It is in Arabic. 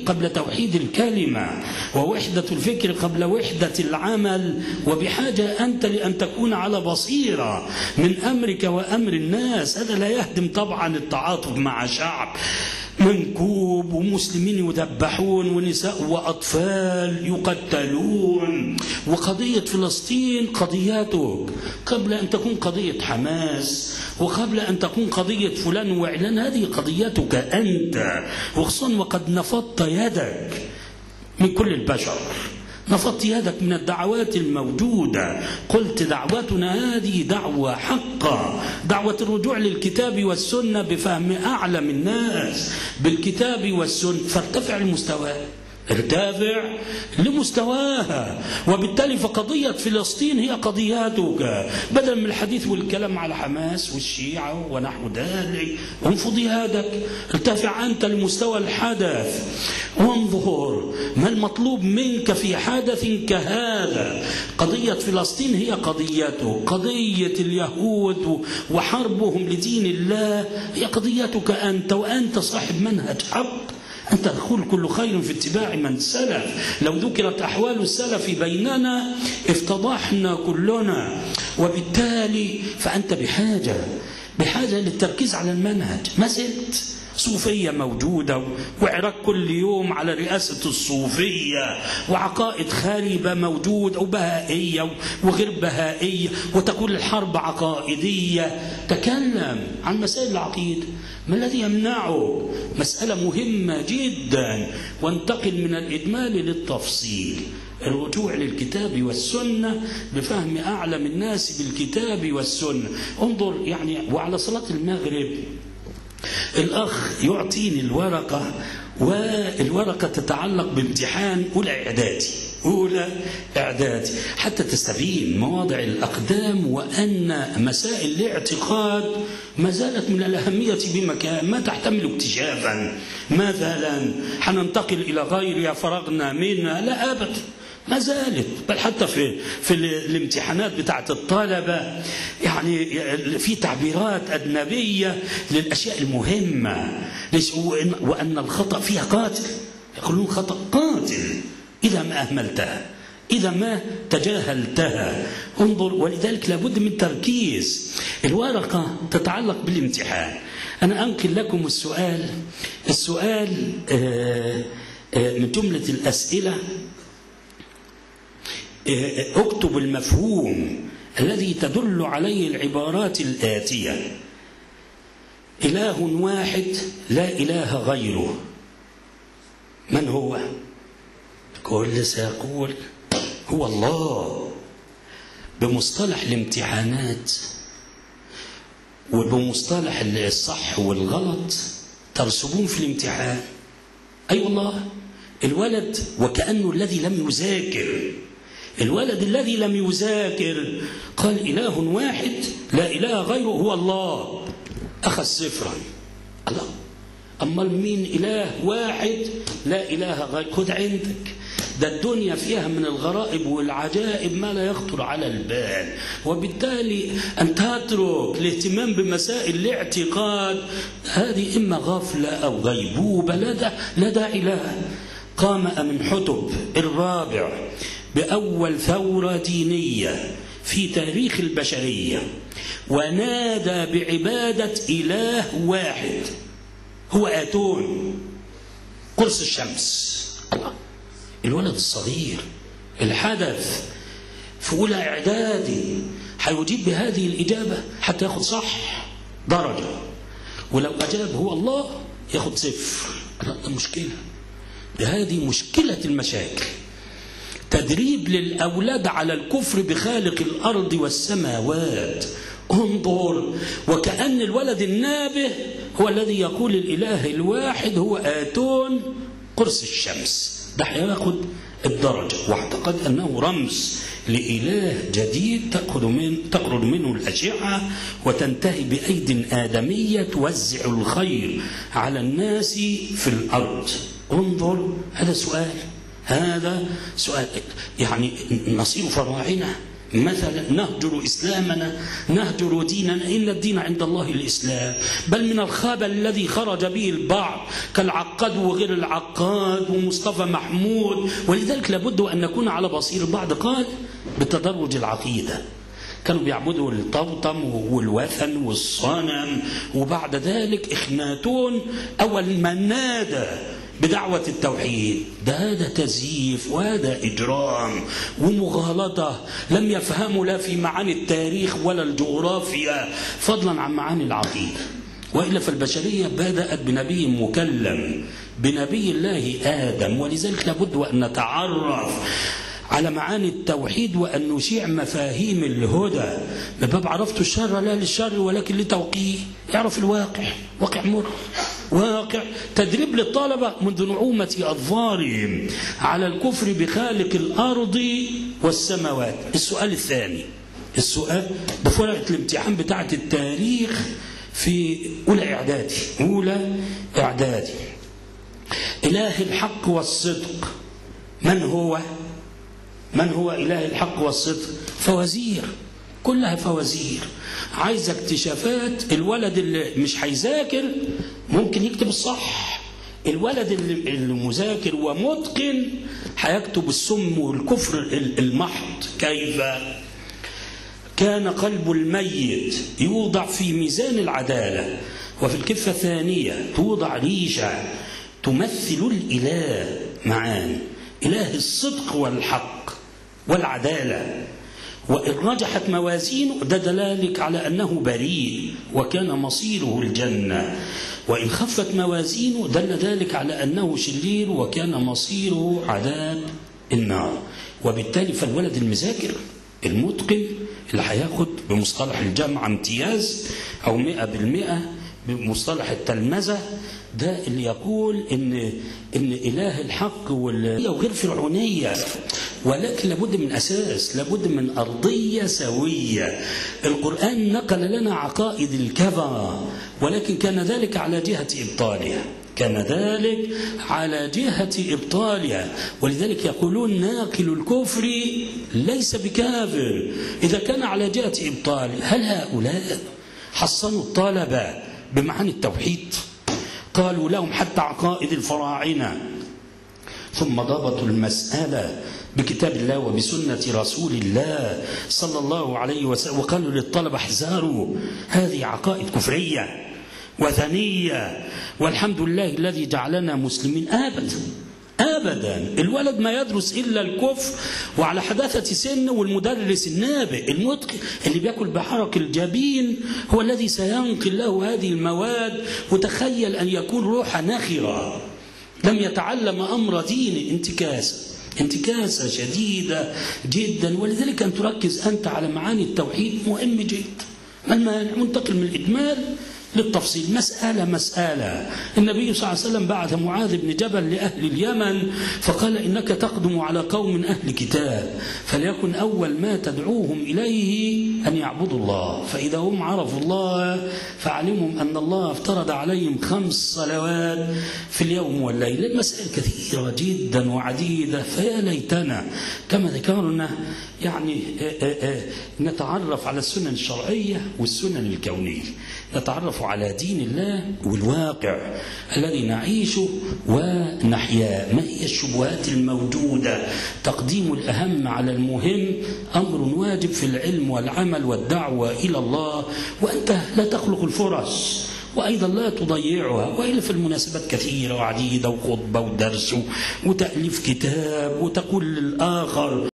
قبل توحيد الكلمة، ووحدة الفكر قبل وحدة العمل. وبحاجة أنت لأن تكون على بصيرة من أمرك وأمر الناس. هذا لا يهدم طبعا التعاطف مع شعب منكوب ومسلمين يذبحون ونساء وأطفال يقتلون. وقضية فلسطين قضياتك قبل أن تكون قضية حماس، وقبل أن تكون قضية فلان وعلان. هذه قضيتك أنت، وخصوصا وقد نفضت يدك من كل البشر، نفضت يدك من الدعوات الموجودة. قلت دعوتنا هذه دعوة حقة، دعوة الرجوع للكتاب والسنة بفهم أعلم الناس بالكتاب والسنة. فارتفع المستوى، ارتفع لمستواها. وبالتالي فقضية فلسطين هي قضياتك، بدلا من الحديث والكلام على حماس والشيعة ونحو ذلك. انفض يدك، ارتفع أنت لمستوى الحدث، وانظر ما المطلوب منك في حدث كهذا. قضية فلسطين هي قضيته، قضية اليهود وحربهم لدين الله هي قضيتك أنت، وأنت صاحب منهج حق. أنت تقول كل خير في اتباع من سلف. لو ذكرت أحوال السلف بيننا افتضحنا كلنا. وبالتالي فأنت بحاجة للتركيز على المنهج. ما زلت صوفية موجودة، وعراق كل يوم على رئاسة الصوفية، وعقائد خاربة موجودة، وبهائية وغير بهائية، وتقول الحرب عقائدية. تكلم عن مسائل العقيدة، ما الذي يمنعه؟ مسألة مهمة جدا. وانتقل من الإجمال للتفصيل، الرجوع للكتاب والسنة بفهم أعلم الناس بالكتاب والسنة. انظر يعني، وعلى صلاة المغرب الأخ يعطيني الورقة، والورقة تتعلق بامتحان أولى إعدادي حتى تستبين مواضع الأقدام، وأن مسائل الاعتقاد ما زالت من الأهمية بمكان ما تحتمل اكتشافا. مثلا حننتقل إلى غيرها فرغنا منها؟ لا أبدا، ما زالت. بل حتى في الامتحانات بتاعت الطلبة يعني في تعبيرات أجنبية للأشياء المهمة، وأن الخطأ فيها قاتل. يقولون خطأ قاتل إذا ما أهملتها، إذا ما تجاهلتها. انظر، ولذلك لابد من تركيز. الورقة تتعلق بالامتحان. أنا أنقل لكم السؤال من جملة الأسئلة. اكتب المفهوم الذي تدل عليه العبارات الآتية: إله واحد لا إله غيره. من هو؟ كل سيقول هو الله. بمصطلح الامتحانات وبمصطلح الصح والغلط ترسبون في الامتحان. أي والله، الولد وكأنه الذي لم يذاكر، الولد الذي لم يذاكر قال إله واحد لا إله غيره هو الله، أخذ صفرا. الله، أما مين إله واحد لا إله غيره؟ خذ عندك. ده الدنيا فيها من الغرائب والعجائب ما لا يخطر على البال. وبالتالي أن تترك الاهتمام بمسائل الاعتقاد هذه إما غفلة أو غيبوبة لا داعي لها. قام أمنحتب الرابع بأول ثورة دينية في تاريخ البشرية، ونادى بعبادة إله واحد هو آتون، قرص الشمس. الله، الولد الصغير الحدث في أولى إعدادي هيجيب بهذه الإجابة حتى ياخد صح درجة، ولو أجاب هو الله ياخد صفر. ده مشكلة، هذه مشكلة المشاكل. تدريب للأولاد على الكفر بخالق الأرض والسماوات. انظر، وكأن الولد النابه هو الذي يقول الإله الواحد هو آتون قرص الشمس، ده هياخد الدرجة، واعتقد أنه رمز لإله جديد تخرج منه الأشعة وتنتهي بأيد آدمية توزع الخير على الناس في الأرض. انظر، هذا سؤال يعني نصير فراعنة مثلا نهجر إسلامنا، نهجر ديننا، إن الدين عند الله الإسلام. بل من الخبل الذي خرج به البعض كالعقاد وغير العقاد ومصطفى محمود. ولذلك لابد أن نكون على بصير. البعض قال بتدرج العقيدة، كانوا بيعبدوا الطوطم والوثن والصنم، وبعد ذلك إخناتون أول ما نادى بدعوة التوحيد. هذا تزييف وهذا إجرام ومغالطة لم يفهموا لا في معاني التاريخ ولا الجغرافيا فضلا عن معاني العقيدة. وإلا فالبشرية بدأت بنبي مكلم، بنبي الله آدم. ولذلك لابد أن نتعرف على معاني التوحيد وأن نشيع مفاهيم الهدى. بباب عرفت الشر لا للشر ولكن لتوقيه. يعرف الواقع، واقع مر، واقع تدريب للطلبة منذ نعومة أظفارهم على الكفر بخالق الأرض والسماوات. السؤال الثاني، السؤال ده في ورقة الامتحان بتاعة التاريخ في أولى إعدادي. إله الحق والصدق من هو؟ من هو إله الحق والصدق؟ فوازير، كلها فوازير. عايز اكتشافات. الولد اللي مش هيذاكر ممكن يكتب الصح، الولد اللي مذاكر ومتقن هيكتب السم والكفر المحض. كيف؟ كان قلب الميت يوضع في ميزان العدالة، وفي الكفة الثانية توضع ريشة تمثل الإله معان، إله الصدق والحق والعدالة. وإن رجحت موازينه ده دلالك على أنه بريء وكان مصيره الجنة، وإن خفت موازينه دل ذلك على أنه شرير وكان مصيره عذاب النار. وبالتالي فالولد المذاكر المتقن اللي هياخد بمصطلح الجامعة امتياز أو 100% بمصطلح التلمذة، ده اللي يقول إن إله الحق وغير فرعونية. ولكن لابد من أساس، لابد من أرضية سوية. القرآن نقل لنا عقائد الكفرة، ولكن كان ذلك على جهة إبطالها، كان ذلك على جهة إبطالها. ولذلك يقولون ناقل الكفر ليس بكافر إذا كان على جهة إبطاله. هل هؤلاء حصنوا الطلبة بمعاني التوحيد؟ قالوا لهم حتى عقائد الفراعنة، ثم ضبطوا المسألة بكتاب الله وبسنة رسول الله صلى الله عليه وسلم، وقالوا للطلبة احذروا، هذه عقائد كفرية وثنية، والحمد لله الذي جعلنا مسلمين. أبدا الولد ما يدرس إلا الكفر وعلى حداثة سن، والمدرس النابئ المتقن اللي بيأكل بحرك الجبين هو الذي سينقل له هذه المواد. وتخيل أن يكون روح نخرة لم يتعلم أمر دين، انتكاسة شديدة جدا. ولذلك أن تركز أنت على معاني التوحيد مهم جدا. ما المانع؟ منتقل من الإجمال للتفصيل، مسألة. النبي صلى الله عليه وسلم بعث معاذ بن جبل لأهل اليمن فقال إنك تقدم على قوم أهل كتاب، فليكن أول ما تدعوهم إليه أن يعبدوا الله، فإذا هم عرفوا الله فعلمهم أن الله افترض عليهم 5 صلوات في اليوم والليل. المسائل كثيرة جدا وعديدة، فيا ليتنا كما ذكرنا يعني نتعرف على السنن الشرعية والسنن الكونية، نتعرف على دين الله والواقع الذي نعيشه ونحياه. ما هي الشبهات الموجودة؟ تقديم الأهم على المهم أمر واجب في العلم والعمل والدعوة إلى الله، وأنت لا تخلق الفرص وأيضا لا تضيعها. وإلا في المناسبات كثيرة وعديدة، وخطبة ودرس وتأليف كتاب وتقول للآخر